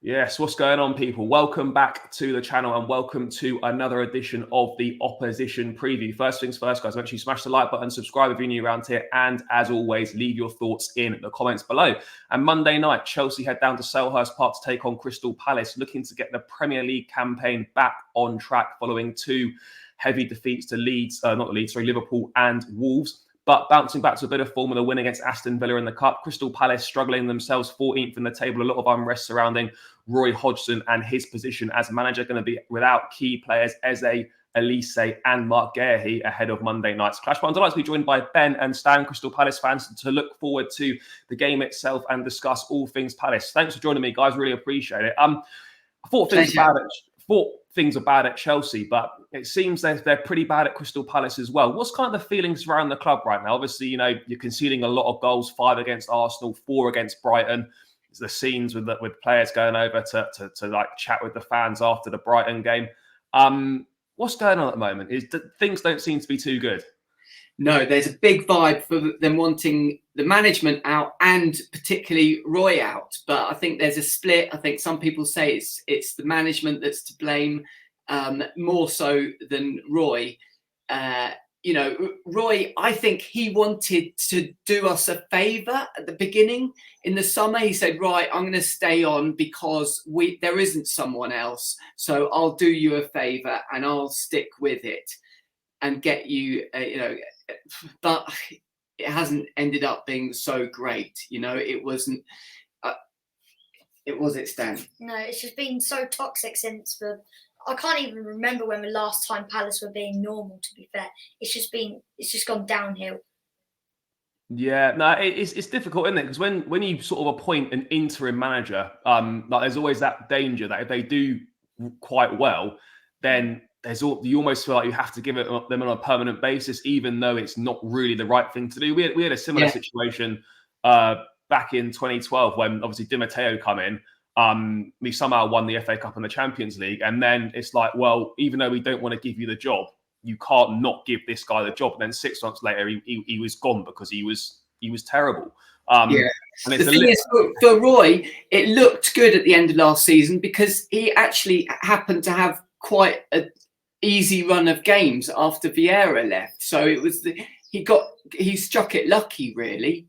Yes, what's going on, people? Welcome back to the channel and welcome to another edition of the Opposition Preview. First things first, guys, make sure you smash the like button, subscribe if you're new around here, and as always, leave your thoughts in the comments below. And Monday night, Chelsea head down to Selhurst Park to take on Crystal Palace, looking to get the Premier League campaign back on track following two heavy defeats to Liverpool and Wolves. But bouncing back to a bit of form with a win against Aston Villa in the Cup. Crystal Palace struggling themselves 14th in the table. A lot of unrest surrounding Roy Hodgson and his position as manager. Going to be without key players Eze, Elise and Mark Guehi ahead of Monday night's clash. But I'm delighted to be joined by Ben and Stan, Crystal Palace fans, to look forward to the game itself and discuss all things Palace. Thanks for joining me, guys. Really appreciate it. I thought things are bad at Chelsea, but it seems they're pretty bad at Crystal Palace as well. What's kind of the feelings around the club right now? Obviously, you know, you're conceding a lot of goals, 5 against Arsenal, 4 against Brighton. There's the scenes with players going over to like chat with the fans after the Brighton game. What's going on at the moment? Things don't seem to be too good. No, there's a big vibe for them wanting the management out and particularly Roy out. But I think there's a split. I think some people say it's the management that's to blame more so than Roy. Roy, I think he wanted to do us a favour at the beginning. In the summer, he said, right, I'm going to stay on because there isn't someone else. So I'll do you a favour and I'll stick with it and get you, but it hasn't ended up being so great. It wasn't. Was it, Stan? No, it's just been so toxic since I can't even remember when the last time Palace were being normal. To be fair, it's just gone downhill. Yeah, no, it's difficult, isn't it? Because when you sort of appoint an interim manager, like there's always that danger that if they do quite well, then you almost feel like you have to give them on a permanent basis, even though it's not really the right thing to do. We had a similar situation back in 2012 when obviously Di Matteo come in. We somehow won the FA Cup and the Champions League, and then it's like, well, even though we don't want to give you the job, you can't not give this guy the job. And then 6 months later, he was gone because he was terrible. And the thing is, for Roy, it looked good at the end of last season because he actually happened to have quite an easy run of games after Vieira left. So it was he struck it lucky, really.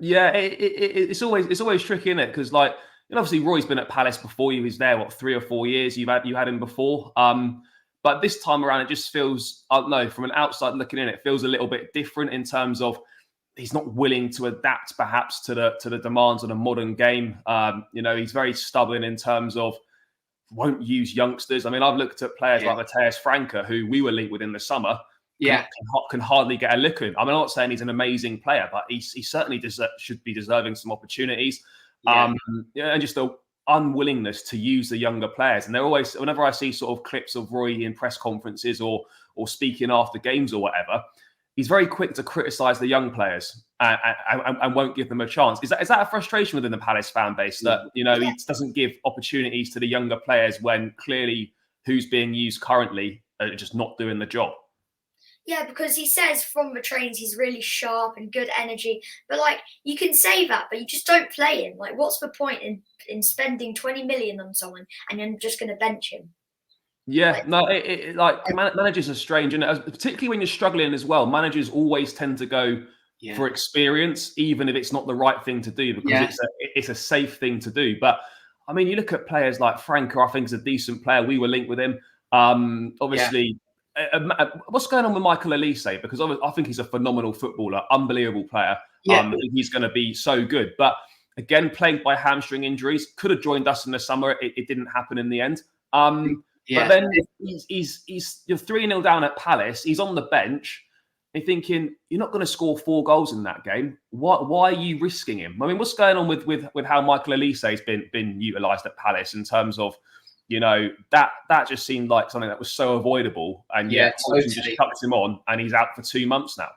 It's always tricky, isn't it? Because obviously Roy's been at Palace before. He was there 3 or 4 years. You had him before. But this time around, it just feels, I don't know, from an outside looking in, it feels a little bit different in terms of he's not willing to adapt perhaps to the demands of a modern game. He's very stubborn in terms of won't use youngsters. I mean, I've looked at players like Matheus Franca, who we were linked with in the summer. Can hardly get a look in. I mean, I'm not saying he's an amazing player, but he certainly should be deserving some opportunities. And just the unwillingness to use the younger players. And they're always, whenever I see sort of clips of Roy in press conferences or speaking after games or whatever, he's very quick to criticise the young players and won't give them a chance. Is that a frustration within the Palace fan base that he doesn't give opportunities to the younger players when clearly who's being used currently are just not doing the job? Yeah, because he says from the trains he's really sharp and good energy. But you can say that, but you just don't play him. What's the point in spending 20 million on someone and you're just going to bench him? Yeah, managers are strange, and particularly when you're struggling as well. Managers always tend to go for experience, even if it's not the right thing to do, because it's a safe thing to do. But I mean, you look at players like Franco. I think is a decent player. We were linked with him. Obviously. What's going on with Michael Elise? Because I think he's a phenomenal footballer, unbelievable player. He's going to be so good. But again, plagued by hamstring injuries, could have joined us in the summer. It didn't happen in the end. But then he's you're 3-0 down at Palace. He's on the bench. You're thinking you're not going to score 4 goals in that game. Why are you risking him? I mean, what's going on with how Michael Elise has been utilised at Palace in terms of? That just seemed like something that was so avoidable, and totally. Just chucked him on, and he's out for 2 months now.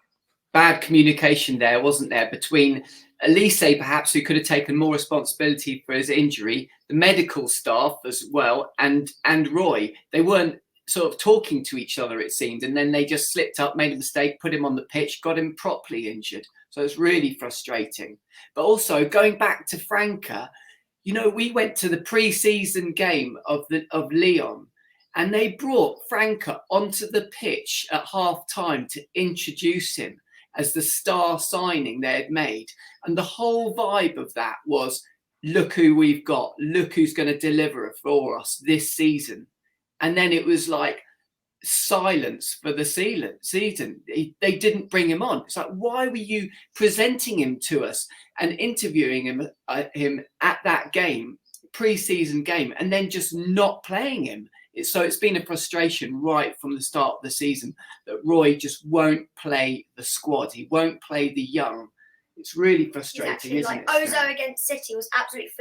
Bad communication there, wasn't there, between Elise, perhaps, who could have taken more responsibility for his injury, the medical staff as well, and Roy. They weren't sort of talking to each other, it seemed, and then they just slipped up, made a mistake, put him on the pitch, got him properly injured. So it's really frustrating. But also going back to Franca. You know, we went to the pre-season game of Lyon, and they brought Franca onto the pitch at half-time to introduce him as the star signing they had made. And the whole vibe of that was, look who we've got. Look who's going to deliver for us this season. And then it was like silence for the season. They didn't bring him on. It's like, why were you presenting him to us and interviewing him at that game, pre-season game, and then just not playing him? So it's been a frustration right from the start of the season that Roy just won't play the squad. He won't play the young. It's really frustrating, isn't it? Ozo against City was absolutely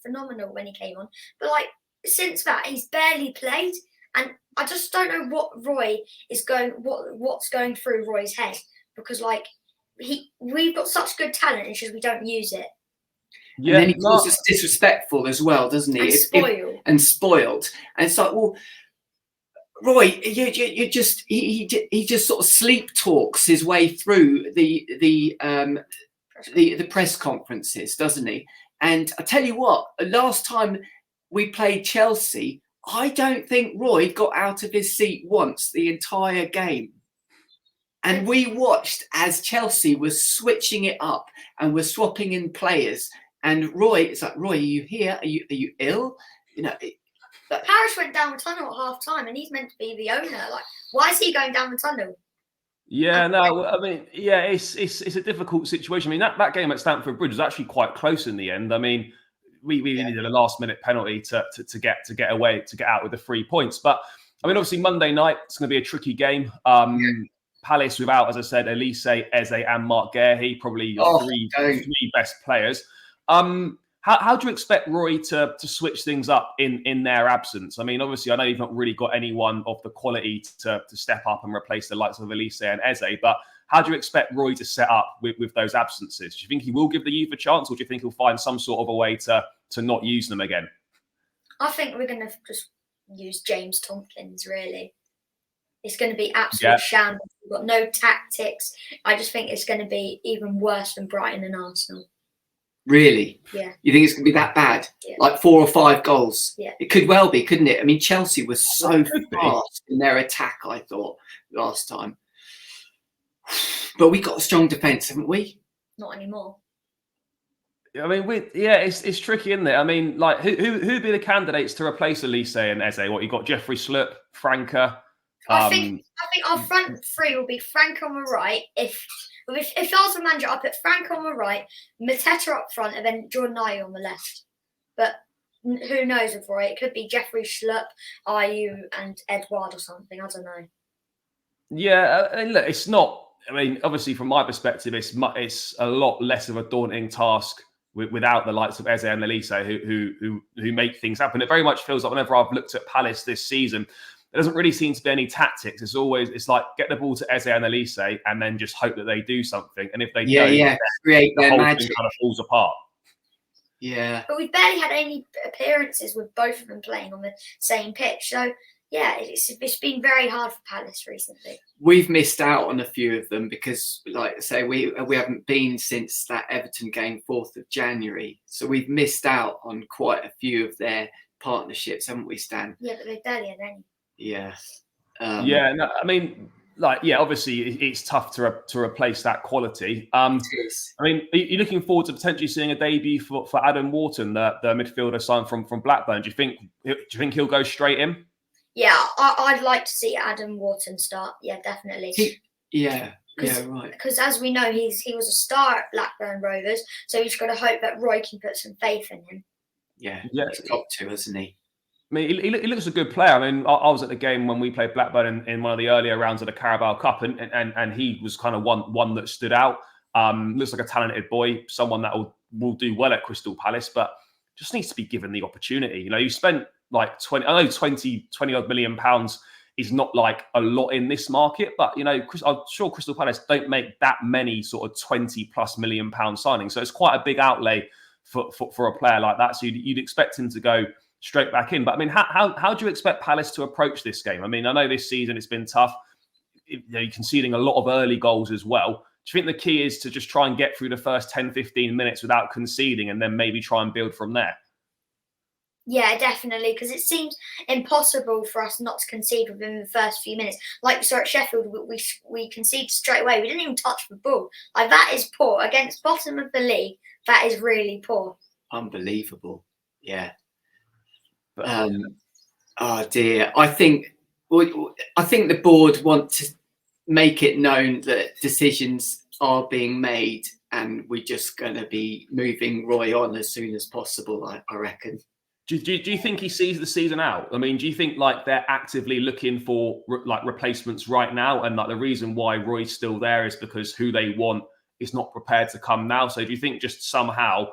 phenomenal when he came on. But like since that, he's barely played. And I just don't know what Roy is what's going through Roy's head, because like we've got such good talent, it's just we don't use it. Yeah, and then he calls us disrespectful as well, doesn't he? And spoiled. And it's like, well, Roy, you just he just sort of sleep talks his way through the press conferences, doesn't he? And I tell you what, last time we played Chelsea, I don't think Roy got out of his seat once the entire game. And we watched as Chelsea was switching it up and we're swapping in players. And Roy, it's like, Roy, are you here? Are you ill? You know. Parrish went down the tunnel at half time, and he's meant to be the owner. Like, why is he going down the tunnel? Yeah, no, I mean, yeah, it's a difficult situation. I mean, that game at Stamford Bridge was actually quite close in the end. I mean, we needed a last-minute penalty to get out with the 3 points. But I mean, obviously Monday night it's going to be a tricky game. Palace without, as I said, Elise, Eze, and Mark Guerhi, probably your three best players. How do you expect Roy to switch things up in their absence? I mean, obviously, I know you've not really got anyone of the quality to step up and replace the likes of Elise and Eze, but how do you expect Roy to set up with those absences? Do you think he will give the youth a chance, or do you think he'll find some sort of a way to not use them again? I think we're going to just use James Tompkins, really. It's going to be absolute shambles. We've got no tactics. I just think it's going to be even worse than Brighton and Arsenal. Really? Yeah. You think it's going to be that bad? Yeah. Like 4 or 5 goals? Yeah. It could well be, couldn't it? I mean, Chelsea was so fast in their attack, I thought, last time. But we got a strong defence, haven't we? Not anymore. I mean, it's tricky, isn't it? I mean, like, who'd be the candidates to replace Elise and Eze? What, you got Jeffrey Schlupp, Franca? I think our front three will be Franca on the right. If I was the manager, I'd put Franca on the right, Mateta up front, and then Jordan Ayew on the left. But who knows with Roy? It could be Jeffrey Schlupp, Ayew, and Edouard or something. I don't know. Yeah, look, it's not. I mean, obviously, from my perspective, it's a lot less of a daunting task without the likes of Eze and Elise who make things happen. It very much feels like whenever I've looked at Palace this season, there doesn't really seem to be any tactics. It's like get the ball to Eze and Elise and then just hope that they do something. And if they don't, create the their whole magic. thing kind of falls apart. Yeah. But we've barely had any appearances with both of them playing on the same pitch. So, yeah, it's been very hard for Palace recently. We've missed out on a few of them because, like I say, we haven't been since that Everton game, 4th of January. So we've missed out on quite a few of their partnerships, haven't we, Stan? Yeah, but they barely had any. Yeah. No, I mean, obviously it's tough to replace that quality. I mean, are you looking forward to potentially seeing a debut for Adam Wharton, the midfielder signed from Blackburn? Do you think he'll go straight in? Yeah, I'd like to see Adam Wharton start. Yeah, definitely. Right. Because as we know, he was a star at Blackburn Rovers, so he's got to hope that Roy can put some faith in him. Yeah, he's got to, hasn't he? I mean, he looks a good player. I mean, I was at the game when we played Blackburn in one of the earlier rounds of the Carabao Cup, and he was kind of one that stood out. Looks like a talented boy, someone that will do well at Crystal Palace, but just needs to be given the opportunity. You know, you spent like 20 odd million pounds is not like a lot in this market, but you know, I'm sure Crystal Palace don't make that many sort of 20+ million pound signings, so it's quite a big outlay for a player like that. So you'd expect him to go straight back in. But I mean, how do you expect Palace to approach this game? I mean, I know this season it's been tough. You're conceding a lot of early goals as well. Do you think the key is to just try and get through the first 10, 15 minutes without conceding and then maybe try and build from there? Yeah, definitely, because it seems impossible for us not to concede within the first few minutes. Like we saw at Sheffield, we conceded straight away. We didn't even touch the ball. Like, that is poor. Against bottom of the league, that is really poor. Unbelievable. Yeah. Oh dear. I think the board want to make it known that decisions are being made, and we're just going to be moving Roy on as soon as possible, I reckon. Do you think he sees the season out? I mean, do you think like they're actively looking for like replacements right now, and like the reason why Roy's still there is because who they want is not prepared to come now? So do you think just somehow,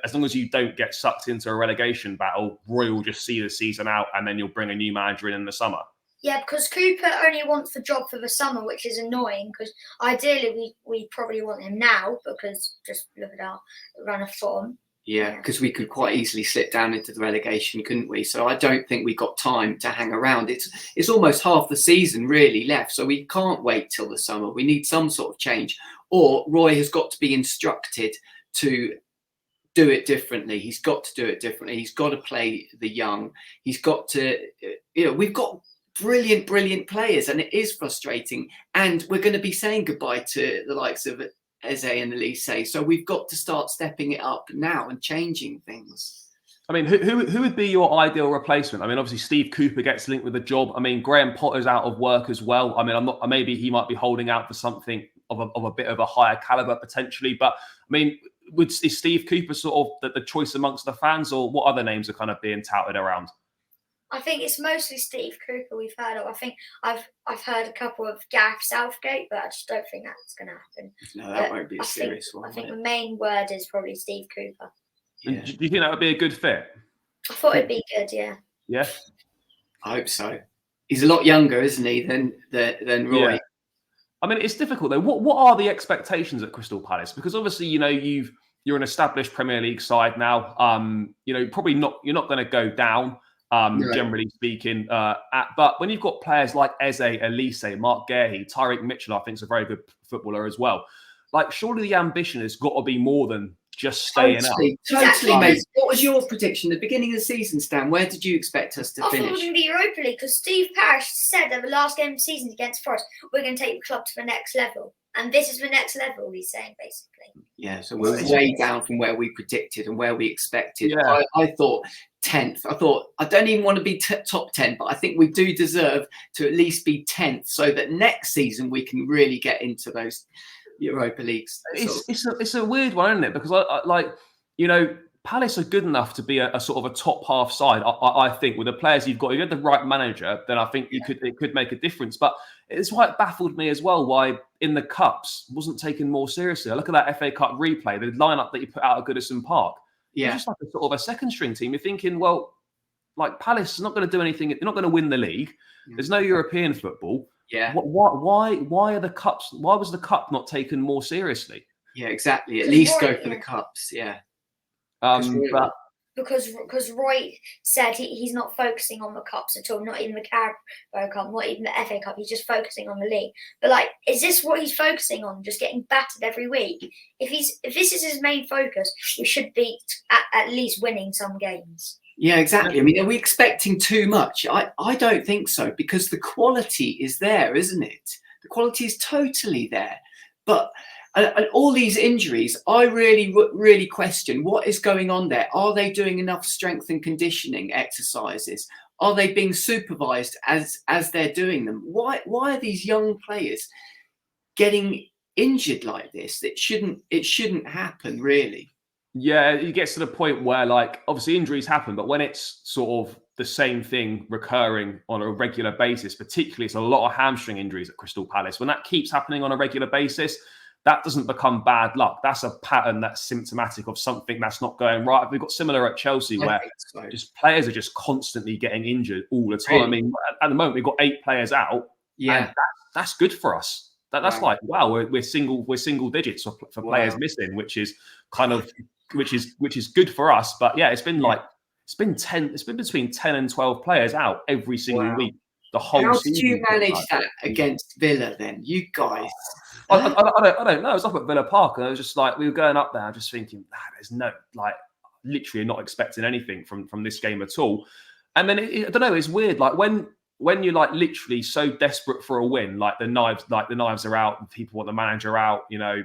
as long as you don't get sucked into a relegation battle, Roy will just see the season out, and then you'll bring a new manager in the summer? Yeah, because Cooper only wants the job for the summer, which is annoying, because ideally we probably want him now, because just look at our run of form. Yeah, because we could quite easily slip down into the relegation, couldn't we? So I don't think we got time to hang around. It's almost half the season really left, so we can't wait till the summer. We need some sort of change, or Roy has got to be instructed to do it differently. He's got to do it differently. He's got to play the young. He's got to, we've got brilliant players, and it is frustrating. And we're going to be saying goodbye to the likes of Eze and Elise. So we've got to start stepping it up now and changing things. I mean, who would be your ideal replacement? I mean, obviously Steve Cooper gets linked with the job. I mean, Graham Potter's out of work as well. I mean, maybe he might be holding out for something of a bit of a higher caliber potentially. But I mean, is Steve Cooper sort of the choice amongst the fans, or what other names are kind of being touted around? I think it's mostly Steve Cooper we've heard of. I think I've heard a couple of Gareth Southgate, but I just don't think that's going to happen. No, that won't be a serious one. I think the main word is probably Steve Cooper. Yeah. Do you think that would be a good fit? I thought it'd be good, yeah. Yeah? I hope so. He's a lot younger, isn't he, than Roy? Yeah. I mean, it's difficult though. What are the expectations at Crystal Palace? Because obviously, you're an established Premier League side now. Probably not. You're not going to go down. No. Generally speaking, but when you've got players like Eze, Elise, Mark Gahey, Tyreek Mitchell, I think is a very good footballer as well. Like, surely the ambition has got to be more than just staying up. Totally, mate. What was your prediction at the beginning of the season, Stan? Where did you expect us to finish? I thought it was going to be Europa League, because Steve Parish said at the last game of the season against Forest, we're going to take the club to the next level. And this is the next level, he's saying, basically. Yeah, so we're way down from where we predicted and where we expected. Yeah. I thought 10th. I don't even want to be top 10, but I think we do deserve to at least be 10th, so that next season we can really get into those Europa Leagues. It's a weird one, isn't it? Because Palace are good enough to be a sort of a top half side. I think with the players you've got, if you had the right manager, then I think it could make a difference. But it's why it baffled me as well why in the cups wasn't taken more seriously. I look at that FA Cup replay, the lineup that you put out at Goodison Park. Yeah, it's just like a sort of a second string team. You're thinking, well, like Palace is not going to do anything. They're not going to win the league. There's no European football. Yeah. Why are the cups? Why was the cup not taken more seriously? Yeah, exactly. At least go for the cups. Yeah. Because Roy said he's not focusing on the cups at all, not even the Carabao Cup, not even the FA Cup. He's just focusing on the league. But is this what he's focusing on? Just getting battered every week? If this is his main focus, we should be at least winning some games. Yeah, exactly. I mean, are we expecting too much? I don't think so, because the quality is there, isn't it? The quality is totally there. But and all these injuries, I really question what is going on there. Are they doing enough strength and conditioning exercises? Are they being supervised as they're doing them? Why are these young players getting injured like this? It shouldn't happen, really. Yeah, it gets to the point where, obviously injuries happen, but when it's sort of the same thing recurring on a regular basis, particularly it's a lot of hamstring injuries at Crystal Palace. When that keeps happening on a regular basis, that doesn't become bad luck. That's a pattern that's symptomatic of something that's not going right. We've got similar at Chelsea where just players are just constantly getting injured all the time. Really? I mean, at the moment we've got 8 players out. Yeah, and that's good for us. That's wow. We're single digits for players missing, which is kind of which is good for us. But yeah, it's been between 10 and 12 players out every single week. The whole How season. did you manage that against Villa then? You guys. I don't know. I was up at Villa Park and I was just we were going up there. I'm just thinking, there's no, literally not expecting anything from this game at all. And then I don't know, it's weird. Like when you're like literally so desperate for a win, like the knives are out, people want the manager out. You know,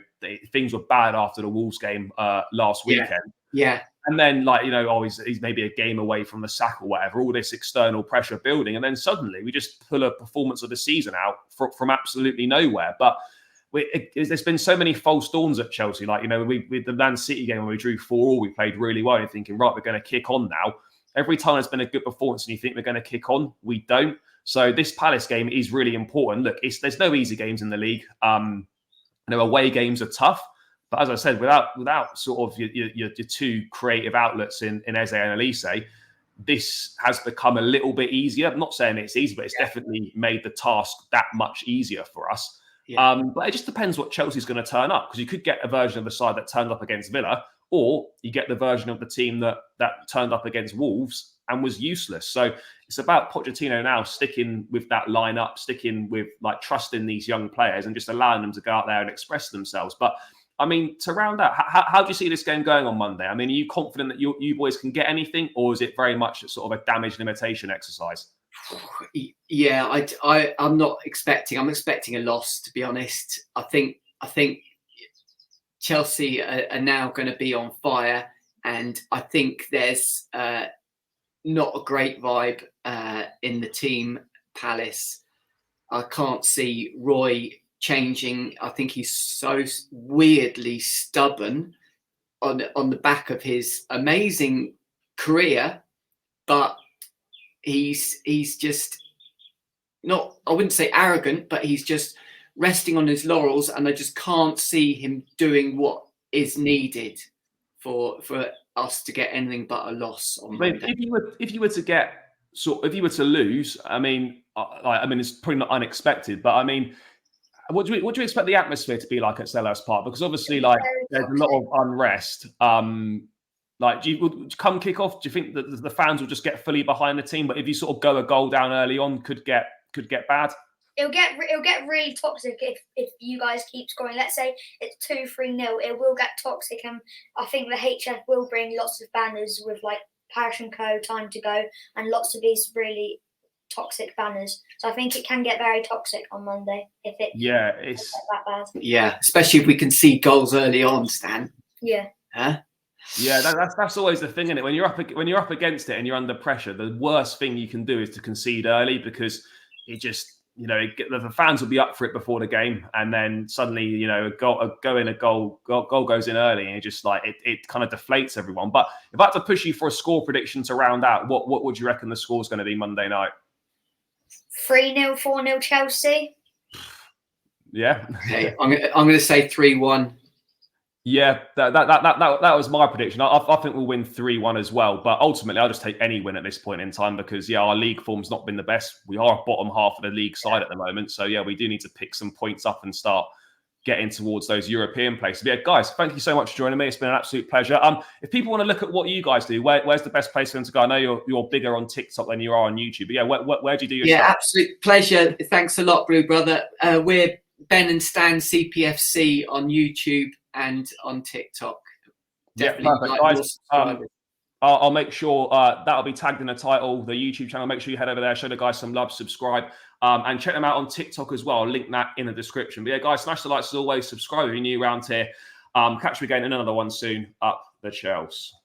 things were bad after the Wolves game last weekend. Yeah. And then, like, you know, oh, he's maybe a game away from the sack or whatever, all this external pressure building. And then suddenly we just pull a performance of the season out from absolutely nowhere. But there's been so many false dawns at Chelsea. Like, you know, with the Man City game when we drew 4-4, we played really well. You're thinking, right, we're going to kick on now. Every time there's been a good performance and you think we're going to kick on, we don't. So this Palace game is really important. Look, there's no easy games in the league. Away games are tough. But as I said, without sort of your two creative outlets in Eze and Elise, this has become a little bit easier. I'm not saying it's easy, but it's definitely made the task that much easier for us. Yeah. But it just depends what Chelsea's going to turn up, because you could get a version of the side that turned up against Villa, or you get the version of the team that turned up against Wolves and was useless. So it's about Pochettino now sticking with that lineup, sticking with like trusting these young players and just allowing them to go out there and express themselves. But I mean, to round out, how do you see this game going on Monday? I mean, are you confident that you boys can get anything, or is it very much sort of a damage limitation exercise? Yeah, I'm not expecting. I'm expecting a loss, to be honest. I think Chelsea are now going to be on fire, and I think there's not a great vibe in the team. Palace, I can't see Roy changing. I think he's so weirdly stubborn on the back of his amazing career, but he's just not, I wouldn't say arrogant, but he's just resting on his laurels, and I just can't see him doing what is needed for us to get anything but a loss on Monday. If you were to lose, I mean, it's probably not unexpected, but I mean, what do you expect the atmosphere to be like at Selhurst Park? Because obviously, like, there's a lot of unrest. Like, do you come kick off? Do you think that the fans will just get fully behind the team? But if you sort of go a goal down early on, could get bad. It'll get really toxic if you guys keep scoring. Let's say it's 2-3-0. It will get toxic, and I think the HF will bring lots of banners with like Parish and Co, Time to Go, and lots of these really toxic banners. So I think it can get very toxic on Monday if it's that bad. Yeah, especially if we can see goals early on, Stan. Yeah. Huh? Yeah, that's always the thing, isn't it? When you're up against it and you're under pressure, the worst thing you can do is to concede early, because it just, you know, the fans will be up for it before the game, and then suddenly, you know, a goal goes in early, and it just like it kind of deflates everyone. But if I had to push you for a score prediction to round out, what would you reckon the score's going to be Monday night? 3-0, 4-0 Chelsea. Yeah. Okay, I'm going to say 3-1. Yeah, that was my prediction. I think we'll win 3-1 as well. But ultimately, I'll just take any win at this point in time, because, our league form's not been the best. We are bottom half of the league side at the moment. So, we do need to pick some points up and start getting towards those European places. But yeah, guys, thank you so much for joining me. It's been an absolute pleasure. If people want to look at what you guys do, where's the best place for them to go? I know you're bigger on TikTok than you are on YouTube. But where do you do your stuff? Yeah, absolute pleasure. Thanks a lot, Blue Brother. We're Ben and Stan CPFC on YouTube and on TikTok. Definitely. Yeah, perfect, guys. I'll make sure that'll be tagged in the title, the YouTube channel. Make sure you head over there, show the guys some love, subscribe, and check them out on TikTok as well. I'll link that in the description. But yeah, guys, smash the likes as always. Subscribe if you're new around here. Catch me again in another one soon. Up the Chels.